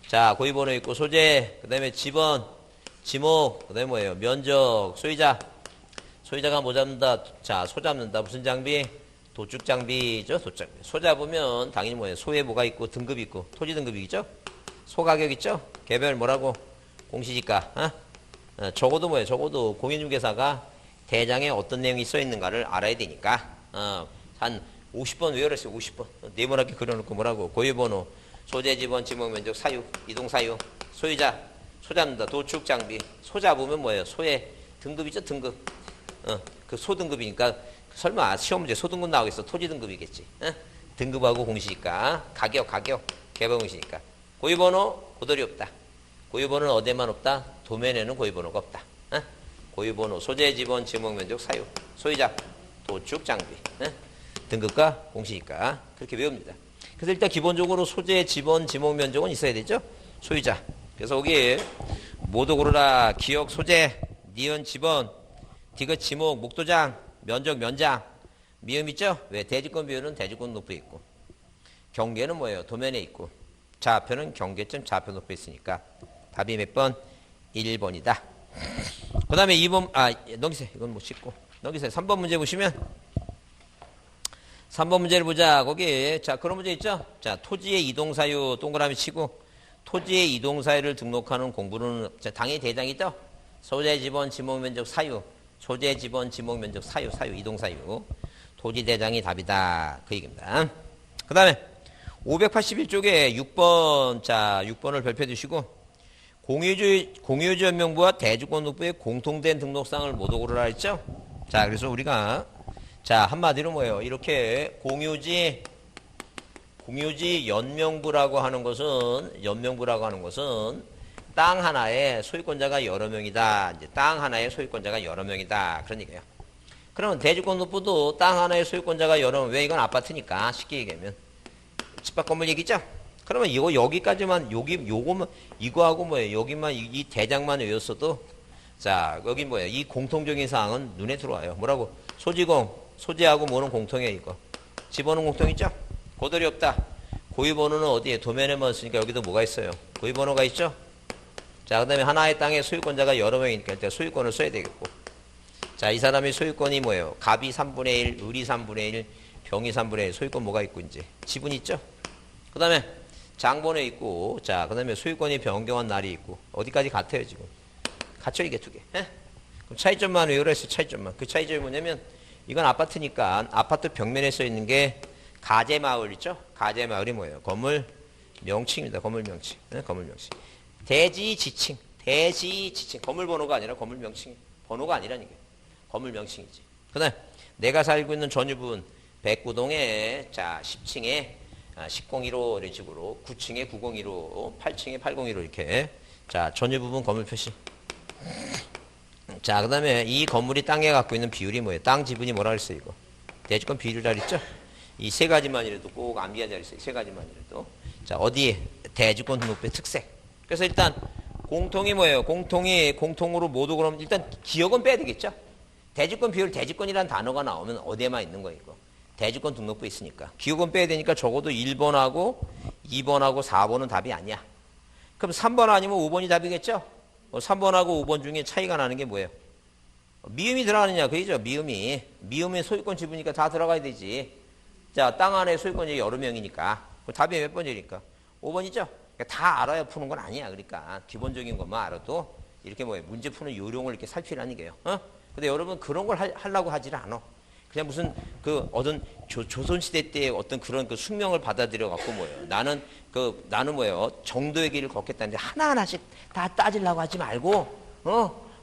자, 고유번호 있고, 소재, 그 다음에 지번, 지목, 그 다음에 뭐예요? 면적, 소유자. 소유자가 뭐 잡는다? 자, 소 잡는다. 무슨 장비? 도축 장비죠? 도축 장비. 소 잡으면 당연히 뭐예요? 소에 뭐가 있고, 등급이 있고, 토지 등급이 있죠? 소 가격 있죠? 개별 뭐라고? 공시지가. 적어도 뭐예요? 적어도 공인중개사가 대장에 어떤 내용이 써 있는가를 알아야 되니까. 한 50번 외워랬어요. 50번. 네모나게 그려놓고 뭐라고? 고유번호, 소재, 지번, 지목, 면적, 사유, 이동 사유, 소유자, 소 잡는다. 도축 장비. 소 잡으면 뭐예요? 소의 등급이죠? 등급. 그 소등급이니까 설마 시험 문제 소등급 나오겠어? 토지 등급이겠지. 등급하고 공시니까 가격 개별 공시니까 고유번호 고돌이 없다. 고유번호는 어디에만 없다? 도면에는 고유번호가 없다. 고유번호 소재 지번 지목 면적 사유 소유자 도축 장비 등급과 공시니까 그렇게 외웁니다. 그래서 일단 기본적으로 소재 지번 지목 면적은 있어야 되죠. 소유자. 그래서 여기 모두 고르라 기억 소재 니은 지번 디귿 지목, 목도장, 면적, 면장, 미음 있죠? 왜? 대지권 비율은 대지권 높이 있고, 경계는 뭐예요? 도면에 있고, 좌표는 경계점 좌표 높이 있으니까, 답이 몇 번? 1번이다. 그 다음에 2번, 넘기세요. 이건 못 씻고. 넘기세요. 3번 문제 보시면, 3번 문제를 보자. 거기, 자, 그런 문제 있죠? 자, 토지의 이동사유 동그라미 치고, 토지의 이동사유를 등록하는 공부는, 자, 당연히 대장이죠? 소재, 지번, 지목, 면적, 사유. 소재, 지번, 지목, 면적, 사유, 이동사유. 토지대장이 답이다. 그 얘기입니다. 그 다음에 581쪽에 6번, 자, 6번을 별표해 주시고, 공유주 연명부와 대주권등록부의 공통된 등록상을 모두 고르라 했죠? 자, 그래서 우리가, 자, 한마디로 뭐예요? 이렇게 공유지 연명부라고 하는 것은, 땅 하나에 소유권자가 여러 명이다. 이제 땅 하나에 소유권자가 여러 명이다. 그런 얘기예요. 그러면 대주권등록부도 땅 하나에 소유권자가 여러 명. 왜? 이건 아파트니까. 쉽게 얘기하면 집합 건물 얘기죠. 그러면 이거 여기까지만 요거만 이거하고 뭐예요? 여기만 이 대장만 외웠어도 자 여기 뭐예요? 이 공통적인 사항은 눈에 들어와요. 뭐라고? 소지공 소지하고 뭐는 공통이에요. 이거 집어는 공통이죠. 고돌이 없다. 고유번호는 어디에? 도면에만 있으니까 여기도 뭐가 있어요? 고유번호가 있죠. 자, 그 다음에 하나의 땅에 소유권자가 여러 명이니까 일단 소유권을 써야 되겠고. 자, 이 사람의 소유권이 뭐예요? 갑이 3분의 1, 을이 3분의 1, 병이 3분의 1, 소유권 뭐가 있고, 이제? 지분 있죠? 그 다음에 장본에 있고, 자, 그 다음에 소유권이 변경한 날이 있고, 어디까지 같아요, 지금? 같죠, 이게 두 개. 그럼 차이점만 외우라 했어요, 차이점만. 그 차이점이 뭐냐면, 이건 아파트니까, 아파트 벽면에 써 있는 게 가재마을 있죠? 가재마을이 뭐예요? 건물 명칭입니다, 건물 명칭. 건물 명칭. 대지 지칭, 건물 번호가 아니라 건물 명칭, 번호가 아니라니까 건물 명칭이지. 그다음 내가 살고 있는 전유분 백구동에 자 10층에 1001호 이런 식으로 9층에 901호, 8층에 801호 이렇게 자 전유부분 건물 표시. 자 그다음에 이 건물이 땅에 갖고 있는 비율이 뭐예요? 땅 지분이 뭐라 그랬어요 이거? 대지권 비율 잘 있죠? 이 세 가지만이라도 꼭 암기해야 될 세 가지만이라도 자 어디에? 대지권 등록부의 특색. 그래서 일단 공통이 뭐예요? 공통으로 모두 그러면 일단 기억은 빼야 되겠죠? 대지권 비율, 대지권이라는 단어가 나오면 어디에만 있는 거예요, 이거? 대지권 등록부에 있으니까. 기억은 빼야 되니까 적어도 1번하고 2번하고 4번은 답이 아니야. 그럼 3번 아니면 5번이 답이겠죠? 3번하고 5번 중에 차이가 나는 게 뭐예요? 미음이 들어가느냐, 그죠? 미음의 소유권 지분이니까 다 들어가야 되지. 자, 땅 안에 소유권이 여러 명이니까. 답이 몇 번이니까? 5번이죠? 다 알아야 푸는 건 아니야. 그러니까 기본적인 것만 알아도 이렇게 뭐예요? 문제 푸는 요령을 이렇게 살피라는 게요. 근데 여러분 그런 걸 하려고 하질 않아. 그냥 무슨 어떤 조선시대 때 어떤 그런 그 숙명을 받아들여 갖고 뭐예요? 나는 뭐예요? 정도의 길을 걷겠다는데 하나하나씩 다 따지려고 하지 말고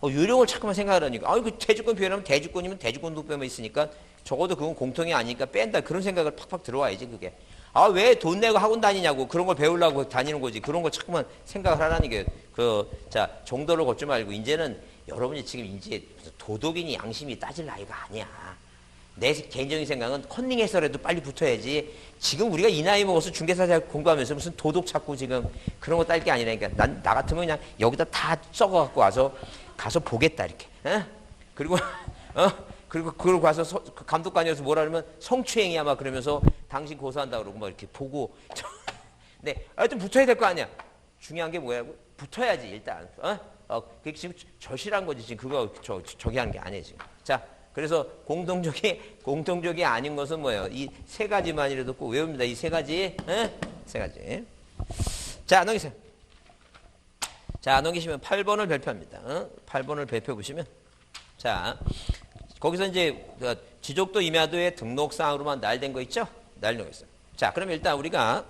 요령을 자꾸만 생각하라니까. 그 대주권 비율하면 대주권이면 대주권 등록부에만 있으니까 적어도 그건 공통이 아니니까 뺀다. 그런 생각을 팍팍 들어와야지 그게. 왜 돈 내고 학원 다니냐고. 그런 걸 배우려고 다니는 거지. 그런 걸 자꾸만 생각을 하라는 게, 자, 정도를 걷지 말고, 이제는 여러분이 지금 이제 도덕이니 양심이 따질 나이가 아니야. 내 개인적인 생각은 컨닝해서라도 빨리 붙어야지. 지금 우리가 이 나이 먹어서 중개사자 공부하면서 무슨 도덕 찾고 지금 그런 거 딸 게 아니라니까. 나 같으면 그냥 여기다 다 썩어갖고 가서 보겠다 이렇게. 그리고 그리고 가서 그 감독관이어서 뭐라 그러면 성추행이야 막 그러면서 당신 고소한다 그러고 막 이렇게 보고. 네, 하여튼 붙어야 될 거 아니야. 중요한 게 뭐야? 붙어야지 일단. 그게 지금 절실한 거지 지금 그거 저기 하는 게 아니에요 지금. 자. 그래서 공통적이 아닌 것은 뭐예요? 이 세 가지만이라도 꼭 외웁니다. 이 세 가지. 세 가지. 자, 넘기세요. 자, 넘기시면 8번을 발표합니다. 8번을 발표 보시면. 자, 거기서 이제 지족도 임야도의 등록사항으로만 날된 거 있죠? 날된 거 있어요. 자, 그럼 일단 우리가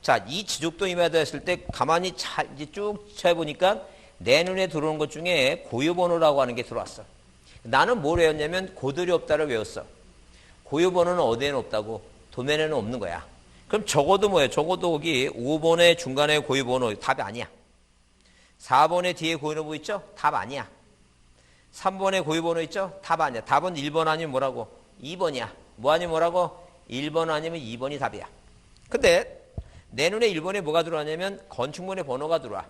자, 이 지족도 임야도 했을 때 가만히 이제 쭉 쳐보니까 내 눈에 들어오는 것 중에 고유번호라고 하는 게 들어왔어. 나는 뭘 외웠냐면 고들이 없다를 외웠어. 고유번호는 어디에는 없다고? 도면에는 없는 거야. 그럼 적어도 뭐예요? 적어도 여기 5번의 중간에 고유번호 답이 아니야. 4번의 뒤에 고유번호 있죠? 답 아니야. 3번에 고유번호 있죠? 답 아니야. 답은 1번 아니면 뭐라고? 2번이야. 뭐 아니면 뭐라고? 1번 아니면 2번이 답이야. 근데 내 눈에 1번에 뭐가 들어왔냐면 건축물의 번호가 들어와.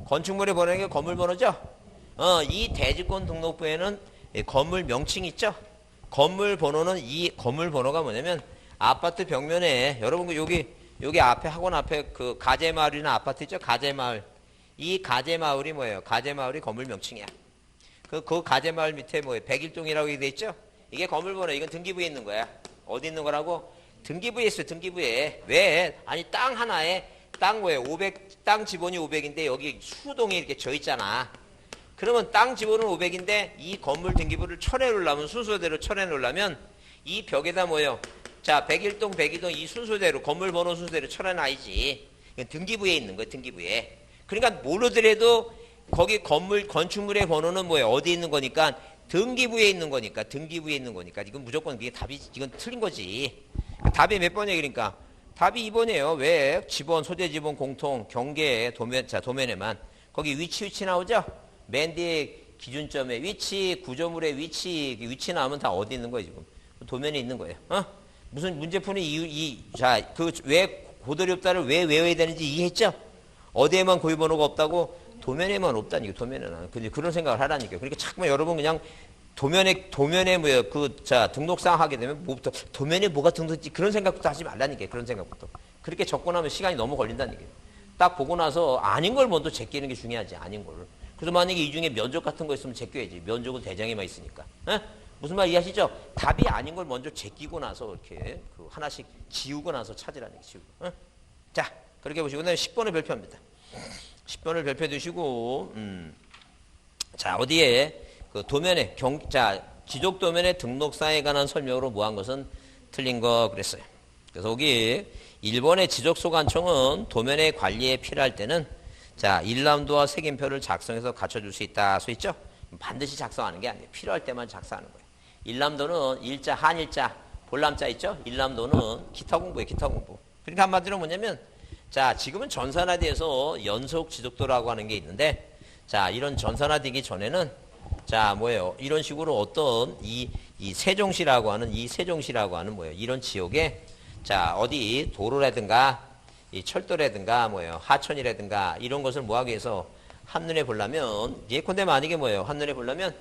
건축물의 번호는 게 건물 번호죠? 이 대지권 등록부에는 건물 명칭이 있죠? 건물 번호는 이 건물 번호가 뭐냐면 아파트 벽면에 여러분 여기 앞에 학원 앞에 그 가재마을이나 아파트 있죠? 가재마을. 이 가재마을이 뭐예요? 가재마을이 건물 명칭이야. 그 가재마을 밑에 뭐예요? 백일동이라고 돼 있죠? 이게 건물 번호. 이건 등기부에 있는 거야. 어디 있는 거라고? 등기부에 있어요. 등기부에. 왜? 아니 땅 하나에 땅 뭐예요? 500 땅 지분이 500인데 여기 수동이 이렇게 져 있잖아. 그러면 땅 지분은 500인데 이 건물 등기부를 철회 놓으려면 순서대로 철회 놓으려면 이 벽에다 뭐예요? 자, 101동, 102동 이 순서대로 건물 번호 순서대로 철회 놔야지. 등기부에 있는 거예요. 등기부에. 그러니까 모르더라도 거기 건축물의 번호는 뭐예요? 어디 있는 거니까 등기부에 있는 거니까 등기부에 있는 거니까 이건 무조건 이게 답이 이건 틀린 거지. 답이 몇 번이에요? 그러니까 답이 2번이에요. 왜? 지번, 소재 지번, 공통, 경계, 도면, 자 도면에만 거기 위치 나오죠? 맨 뒤에 기준점에 위치, 구조물의 위치 나오면 다 어디 있는 거예요, 지금? 도면에 있는 거예요. 무슨 문제 푸는 왜 고들이 없다를 왜 외워야 되는지 이해했죠? 어디에만 고유번호가 없다고? 도면에만 없다니까, 도면에는. 근데 그런 생각을 하라니까요. 그러니까 자꾸만 여러분 그냥 도면에 뭐야, 등록사항 하게 되면 뭐부터, 도면에 뭐가 등록됐지? 그런 생각부터 하지 말라니까요, 그런 생각부터. 그렇게 접근하면 시간이 너무 걸린다니까요. 딱 보고 나서 아닌 걸 먼저 제끼는 게 중요하지, 아닌 거를. 그래서 만약에 이 중에 면적 같은 거 있으면 제껴야지. 면적은 대장에만 있으니까. 무슨 말 이해하시죠? 답이 아닌 걸 먼저 제끼고 나서 이렇게 하나씩 지우고 나서 찾으라는 얘기 지우고. 자, 그렇게 보시고 그다음에 10번을 발표합니다. 10번을 발표해 두시고 자, 어디에 그 도면에 지적 도면의 등록사에 관한 설명으로 뭐한 것은 틀린 거 그랬어요. 그래서 여기 1번의 지적소관청은 도면의 관리에 필요할 때는 자, 일람도와 색임표를 작성해서 갖춰줄 수 있다. 소 있죠? 반드시 작성하는 게 아니에요. 필요할 때만 작성하는 거예요. 일람도는 일자, 한일자, 볼람자 있죠? 일람도는 기타 공부예요. 기타 공부. 그러니까 한마디로 뭐냐면 자, 지금은 전산화돼서 연속 지적도라고 하는 게 있는데 자, 이런 전산화되기 전에는 자, 뭐예요? 이런 식으로 어떤 이 세종시라고 하는 뭐예요? 이런 지역에 자, 어디 도로라든가 이 철도라든가 뭐예요? 하천이라든가 이런 것을 뭐하기 위해서 한눈에 보려면 예컨대 만약에 뭐예요? 한눈에 보려면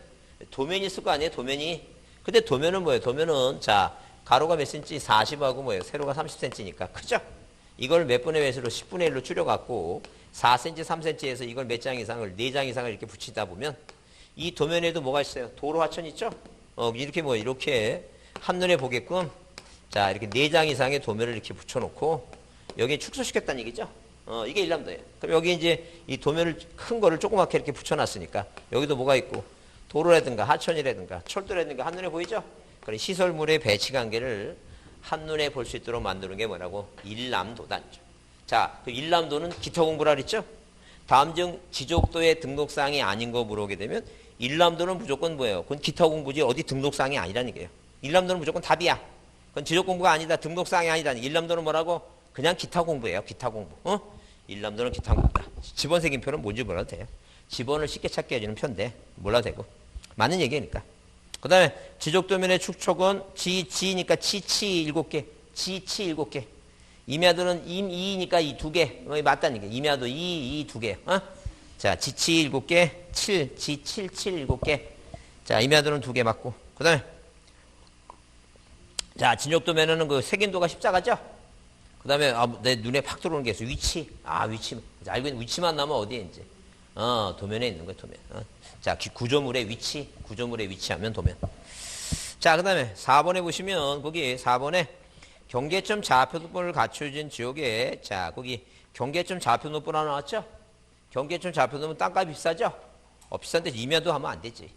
도면이 있을 거 아니에요? 도면이. 근데 도면은 뭐예요? 도면은 자, 가로가 몇 cm? 40하고 뭐예요? 세로가 30cm니까 크죠? 이걸 몇 분의 몇으로 10분의 1로 줄여갖고 4cm, 3cm에서 이걸 몇 장 이상을 4장 이상을 이렇게 붙이다 보면 이 도면에도 뭐가 있어요? 도로 하천 있죠? 이렇게 이렇게 한눈에 보게끔 자, 이렇게 4장 이상의 도면을 이렇게 붙여놓고 여기에 축소시켰다는 얘기죠? 이게 일람도예요. 그럼 여기 이제 이 도면을 큰 거를 조그맣게 이렇게 붙여놨으니까 여기도 뭐가 있고 도로라든가 하천이라든가 철도라든가 한눈에 보이죠? 그런 시설물의 배치 관계를 한눈에 볼 수 있도록 만드는 게 뭐라고? 일람도단죠. 자, 그 일람도는 기타 공부라 그랬죠? 다음 중 지적도의 등록사항이 아닌 거 물어보게 되면 일람도는 무조건 뭐예요? 그건 기타 공부지 어디 등록사항이 아니라는 얘기예요. 일람도는 무조건 답이야. 그건 지적 공부가 아니다. 등록사항이 아니다니. 일람도는 뭐라고? 그냥 기타 공부예요. 기타 공부. 일람도는 기타 공부다. 지번 색임표는 뭔지 몰라도 돼요. 지번을 쉽게 찾게 해주는 편인데 몰라도 되고. 맞는 얘기니까. 그 다음에 지적도면의 축척은 지니까 치치 7개, 지치 7개. 임야도는 임이니까 이 2개. 맞다니까. 임야도 이 2개. 자, 지치 7개, 지 7개. 자, 임야도는 2개 맞고. 그 다음에 자, 진적도면은 그 색인도가 십자가죠? 그 다음에 내 눈에 팍 들어오는 게 있어. 위치. 위치. 알고 있는 위치만 나면 어디에 이제? 도면에 있는 거야, 도면. 자, 구조물의 위치. 구조물의 위치하면 도면. 자, 그 다음에 4번에 보시면, 거기 4번에 경계점 좌표도권을 갖춰진 지역에, 자, 거기 경계점 좌표도권 하나 나왔죠? 경계점 좌표도면 땅값이 비싸죠? 비싼데 임야도 하면 안 되지.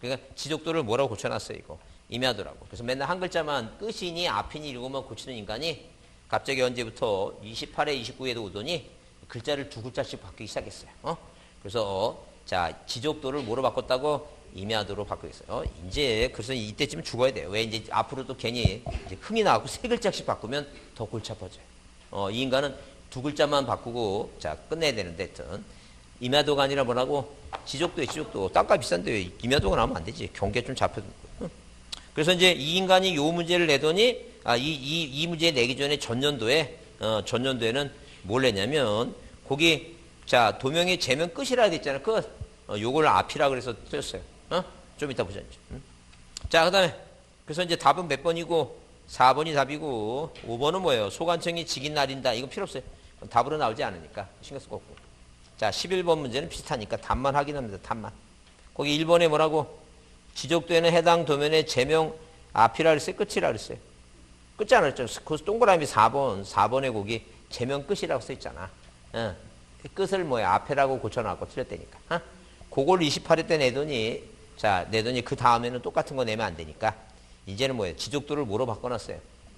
그러니까 지적도를 뭐라고 고쳐놨어요, 이거? 임야도라고. 그래서 맨날 한 글자만 끝이니 앞이니 이러고만 고치는 인간이 갑자기 언제부터 28에 29에도 오더니 글자를 2글자씩 바뀌기 시작했어요. 그래서 자, 지적도를 뭐로 바꿨다고? 임야도로 바꾸겠어요. 이제 그래서 이때쯤 죽어야 돼요. 왜 이제 앞으로 또 괜히 이제 흥이 나고 3글자씩 바꾸면 더 골치 아파져요. 이 인간은 2글자만 바꾸고 자, 끝내야 되는데 하여튼 임야도가 아니라 뭐라고? 지적도에 지적도. 땅값 비싼데 왜 임야도가 나오면 안 되지. 경계 좀 잡혀. 그래서 이제 이 인간이 요 문제를 내더니 이 문제 내기 전에 전년도에는 뭘 내냐면 거기 자, 도명의 제면 끝이라 돼 있잖아. 끝. 요걸 앞이라 그래서 틀렸어요. 좀 이따 보자. 자, 그다음에 그래서 이제 답은 몇 번이고 4번이 답이고 5번은 뭐예요? 소관청이 직인 날인다. 이거 필요 없어요. 답으로 나오지 않으니까 신경 쓸 거 없고. 자, 11번 문제는 비슷하니까 답만 확인합니다. 답만. 거기 1번에 뭐라고? 지적도에는 해당 도면의 제명 앞이라 그랬어요? 끝이라 그랬어요? 끝잖아 그랬죠. 그 동그라미 4번에 거기 제명 끝이라고 써 있잖아. 그 끝을 뭐야? 앞에라고 고쳐놨고 틀렸다니까. 그걸 28회 때 내더니 그 다음에는 똑같은 거 내면 안 되니까 이제는 뭐예요? 지적도를 뭐로 바꿔놨어요?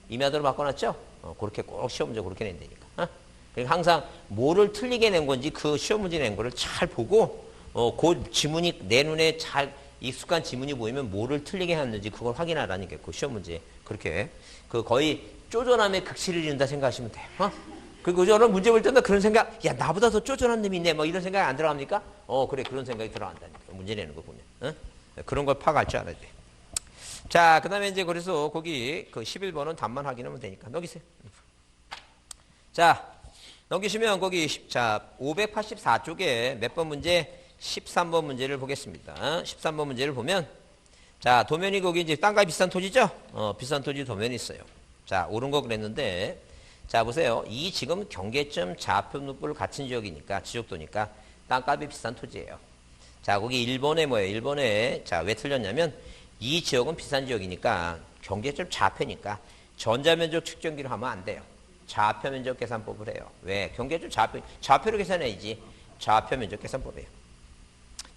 임야도로 바꿔놨죠? 그렇게 꼭 시험 문제 그렇게 낸다니까. 그러니까 항상 뭐를 틀리게 낸 건지 그 시험 문제 낸 거를 잘 보고 그 지문이 내 눈에 잘 익숙한 지문이 보이면 뭐를 틀리게 했는지 그걸 확인하라는 게 그 시험 문제. 그렇게 그 거의 쪼잔함의 극치를 이룬다 생각하시면 돼요. 그리고 저는 문제 볼 때는 그런 생각, 야, 나보다 더 쪼잔한 놈이 있네. 뭐 이런 생각이 안 들어갑니까? 그래. 그런 생각이 들어간다니까. 문제 내는 거 보면. 그런 걸 파악할 줄 알아야 돼. 자, 그 다음에 이제 그래서 거기 그 11번은 답만 확인하면 되니까. 넘기세요. 자, 넘기시면 거기, 자, 584쪽에 몇 번 문제? 13번 문제를 보겠습니다. 13번 문제를 보면, 자, 도면이 거기 이제 땅값이 비싼 토지죠? 비싼 토지 도면이 있어요. 자, 옳은 거 그랬는데, 자, 보세요. 이 지금 경계점 좌표눈불 같은 지역이니까, 지적도니까 땅값이 비싼 토지예요. 자, 거기 1번에 뭐예요? 1번에, 자, 왜 틀렸냐면, 이 지역은 비싼 지역이니까, 경계점 좌표니까, 전자면적 측정기를 하면 안 돼요. 좌표면적 계산법을 해요. 왜? 경계점 좌표로 계산해야지. 좌표면적 계산법이에요.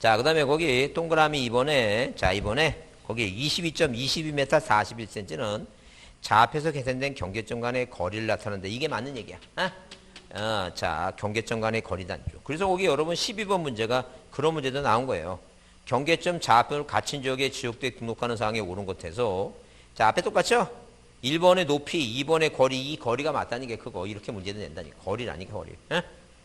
자, 그 다음에 거기 동그라미 2번에, 자, 2번에 거기 22.22m 41cm는 좌표에서 계산된 경계점 간의 거리를 나타내는데 이게 맞는 얘기야. 자, 경계점 간의 거리단죠. 그래서 거기 여러분 12번 문제가 그런 문제도 나온 거예요. 경계점 좌표를 갇힌 지역에 지역도에 등록하는 사항에 옳은 것에서 자, 앞에 똑같죠? 1번의 높이, 2번의 거리, 이 거리가 맞다니까 그거 이렇게 문제도 낸다니까. 거리라니까 거리.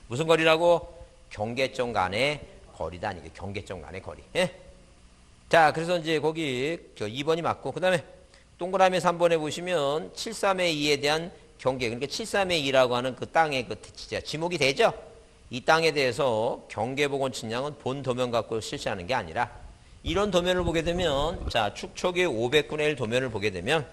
무슨 거리라고? 경계점 간의 거리다 아니게 경계점 간의 거리. 자, 그래서 이제 거기 2번이 맞고 그 다음에 동그라미 3번에 보시면 7,3의 2에 대한 경계, 그러니까 7,3의 2라고 하는 그 땅의 그 진짜 지목이 되죠? 이 땅에 대해서 경계복원 측량은 본 도면 갖고 실시하는 게 아니라 이런 도면을 보게 되면 자, 축척의 500분의 1 도면을 보게 되면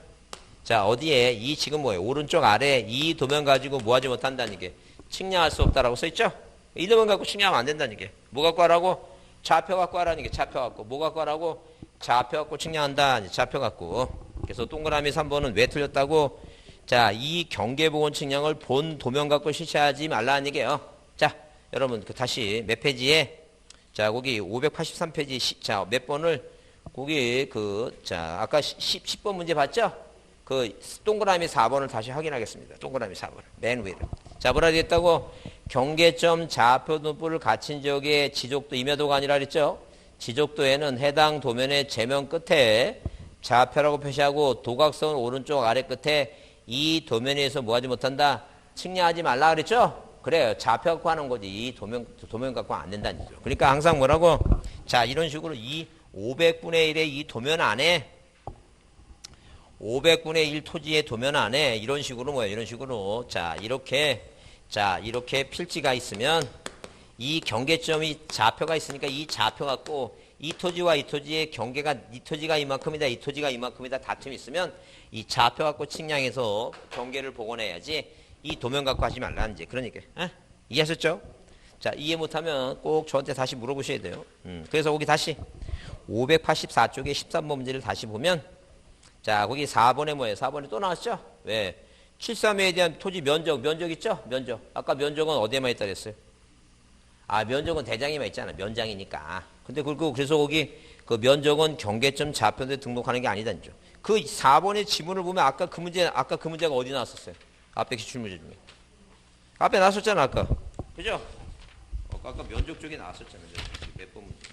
자, 어디에 이 지금 뭐예요? 오른쪽 아래 이 도면 가지고 뭐 하지 못한다는 게 측량할 수 없다라고 써 있죠? 이 도면 갖고 측량하면 안 된다는 게. 뭐 갖고 하라고? 좌표 갖고 하라는 게 좌표 갖고. 뭐 갖고 하라고? 좌표 갖고 측량한다. 좌표 갖고. 그래서 동그라미 3번은 왜 틀렸다고? 자, 이 경계복원 측량을 본 도면 갖고 실시하지 말라는 얘기예요. 자, 여러분 다시 몇 페이지에 자, 거기 583페이지 자, 몇 번을 거기 자, 아까 10번 문제 봤죠? 그 동그라미 4번을 다시 확인하겠습니다. 동그라미 4번. 맨 위로. 자, 뭐라 되겠다고? 경계점 좌표 눈불을 갇힌 지역의 지적도 임야도가 아니라 그랬죠? 지적도에는 해당 도면의 제면 끝에 좌표라고 표시하고 도각선 오른쪽 아래 끝에 이 도면에서 뭐하지 못한다? 측량하지 말라 그랬죠? 그래요. 좌표 갖고 하는 거지. 이 도면 갖고 안 된다는 거죠. 그러니까 항상 뭐라고? 자, 이런 식으로 이 500분의 1의 이 도면 안에 500분의 1 토지의 도면 안에 이런 식으로 뭐예요? 이런 식으로 이렇게 필지가 있으면 이 경계점이 좌표가 있으니까 이 좌표 갖고 이 토지와 이 토지의 경계가 이 토지가 이만큼이다 이 토지가 이만큼이다 다툼이 있으면 이 좌표 갖고 측량해서 경계를 복원해야지 이 도면 갖고 하지 말라 이제 그런 얘기. 이해하셨죠? 자, 이해 못하면 꼭 저한테 다시 물어보셔야 돼요. 그래서 거기 다시 584쪽에 13번 문제를 다시 보면 자, 거기 4번에 뭐예요? 4번에 또 나왔죠? 왜? 732에 대한 토지 면적 있죠? 면적. 아까 면적은 어디에만 있다 그랬어요? 면적은 대장에만 있잖아. 면장이니까. 근데 그래서 거기 그 면적은 경계점 좌표에 등록하는 게 아니다죠. 그 4번의 지문을 보면 아까 그 문제가 어디 나왔었어요? 앞에 기출문제 중에. 앞에 나왔었잖아, 아까. 그죠? 아까 면적 쪽에 나왔었잖아요. 몇 번 문제.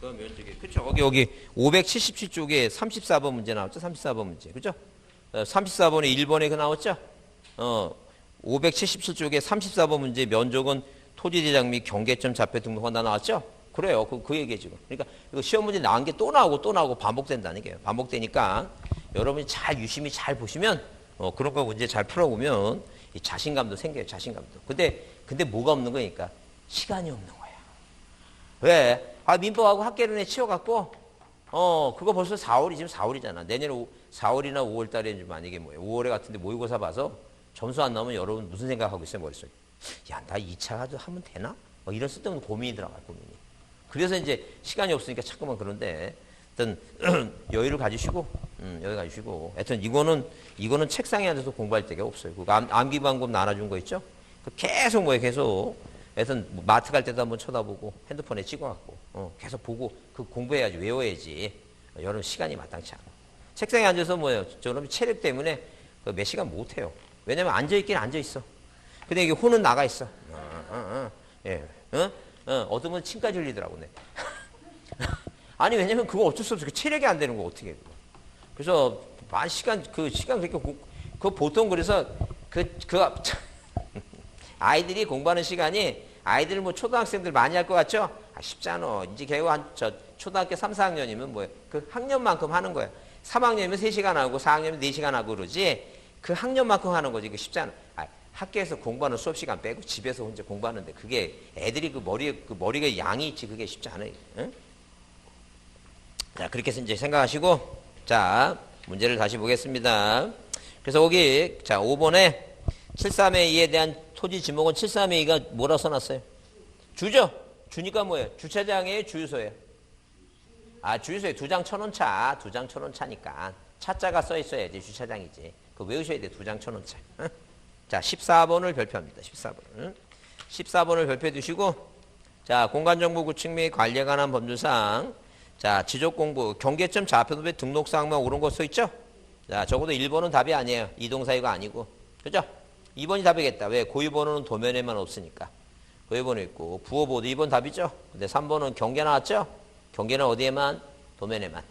면적에. 그쵸? 여기 577쪽에 34번 문제 나왔죠? 34번 문제. 그죠? 34번에 1번에 그 나왔죠? 577쪽에 34번 문제 면적은 토지대장 및 경계점 좌표 등록한다 나왔죠? 그래요. 그 얘기예요, 지금. 그러니까 이거 시험 문제 나온 게 또 나오고 반복된다는 게요. 반복되니까 여러분이 유심히 잘 보시면 그런 거 문제 잘 풀어보면 자신감도 생겨요. 자신감도. 근데 뭐가 없는 거니까 시간이 없는 거야. 왜? 민법하고 학계론에 치여갖고 그거 벌써 4월이 지금 4월이잖아. 내년 4월이나 5월 달에 만약에 5월에 같은데 모의고사 봐서 점수 안 나오면 여러분 무슨 생각하고 있어요, 머릿속에? 야, 나 2차 하면 되나? 이런 쓸데없는 고민이 들어가요, 고민이. 그래서 이제 시간이 없으니까 자꾸만 그런데 하여튼 여유를 가지시고 하여튼 이거는 책상에 앉아서 공부할 데가 없어요. 그 암기방법 나눠준 거 있죠? 계속 계속 하여튼 마트 갈 때도 한번 쳐다보고 핸드폰에 찍어갖고 계속 보고 공부해야지 외워야지. 여러분 시간이 마땅치 않아. 책상에 앉아서 저놈이 체력 때문에 몇 시간 못해요. 왜냐면 앉아있긴 앉아있어. 근데 이게 혼은 나가 있어. 예. 어떤 분은 침까지 흘리더라고. 네. 아니 왜냐면 그거 어쩔 수 없어. 체력이 안 되는 거 어떻게 해. 그래서 시간 그렇게 보통 그래서 아이들이 공부하는 시간이 아이들 초등학생들 많이 할 것 같죠? 쉽잖아. 이제 겨우 초등학교 3, 4학년이면 그 학년만큼 하는 거야. 3학년이면 3시간 하고 4학년이면 4시간 하고 그러지. 그 학년만큼 하는 거지. 쉽잖아. 학교에서 공부하는 수업 시간 빼고 집에서 혼자 공부하는데 그게 애들이 머리가 양이 있지 그게 쉽지 않아요. 응? 자, 그렇게 해서 이제 생각하시고 자, 문제를 다시 보겠습니다. 그래서 거기 5번에 732에 대한 토지 지목은 732가 뭐라 써놨어요? 주죠? 주니까 뭐예요? 주차장이에요? 주유소예요? 주유소에 2장 1,000원 차. 2장 1,000원 차니까. 차자가 써 있어야지 주차장이지. 그거 외우셔야 돼. 2장 1,000원 차. 응? 자, 14번을 별표합니다. 14번을. 14번을 별표해 두시고 자, 공간정보 구축 및 관리에 관한 법률사항 자, 지적공부 경계점 좌표도배 등록사항만 옳은 거 써 있죠? 자, 적어도 1번은 답이 아니에요. 이동사유가 아니고. 그죠? 2번이 답이겠다. 왜? 고유번호는 도면에만 없으니까. 고유번호 있고 부호보도 2번 답이죠. 근데 3번은 경계 나왔죠? 경계는 어디에만? 도면에만.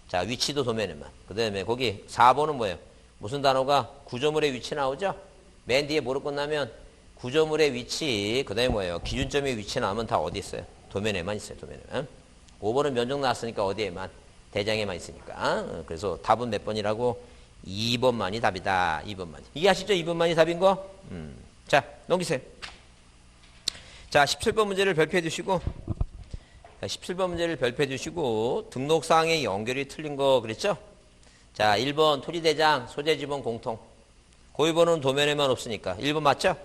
자, 위치도 도면에만. 그 다음에 거기 4번은 뭐예요? 무슨 단어가 구조물의 위치 나오죠? 맨 뒤에 뭐로 끝나면 구조물의 위치 그 다음에 뭐예요? 기준점의 위치 나오면 다 어디 있어요? 도면에만 있어요. 도면에만. 5번은 면적 나왔으니까 어디에만? 대장에만 있으니까. 그래서 답은 몇 번이라고? 2번만이 답이다. 2번만이. 이해하시죠? 2번만이 답인 거? 자, 넘기세요. 자, 17번 문제를 별표해 두시고 17번 문제를 별표해 두시고 등록사항의 연결이 틀린 거 그랬죠? 자, 1번 토지대장 소재지번 공통 고유번호는 도면에만 없으니까 1번 맞죠?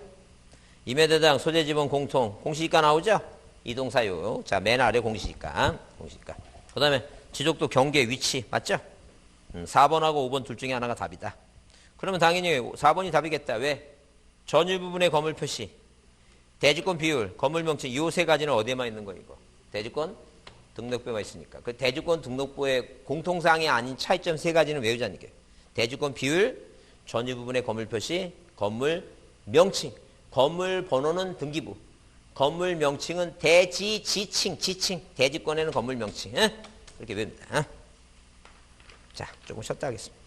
임야대장 소재지번 공통 공시지가 나오죠? 이동사유. 자, 맨 아래 공시지가. 그 다음에 지적도 경계 위치 맞죠? 4번하고 5번 둘 중에 하나가 답이다. 그러면 당연히 4번이 답이겠다. 왜? 전유 부분의 건물 표시, 대지권 비율, 건물 명칭 이 세 가지는 어디에만 있는 거예요? 이거. 대지권 등록부에만 있으니까. 그 대지권 등록부의 공통사항이 아닌 차이점 세 가지는 외우자는 게 대지권 비율, 전유 부분의 건물 표시, 건물 명칭, 건물 번호는 등기부, 건물 명칭은 지칭, 대지권에는 건물 명칭. 그렇게 외웁니다. 자, 조금 쉬었다 하겠습니다.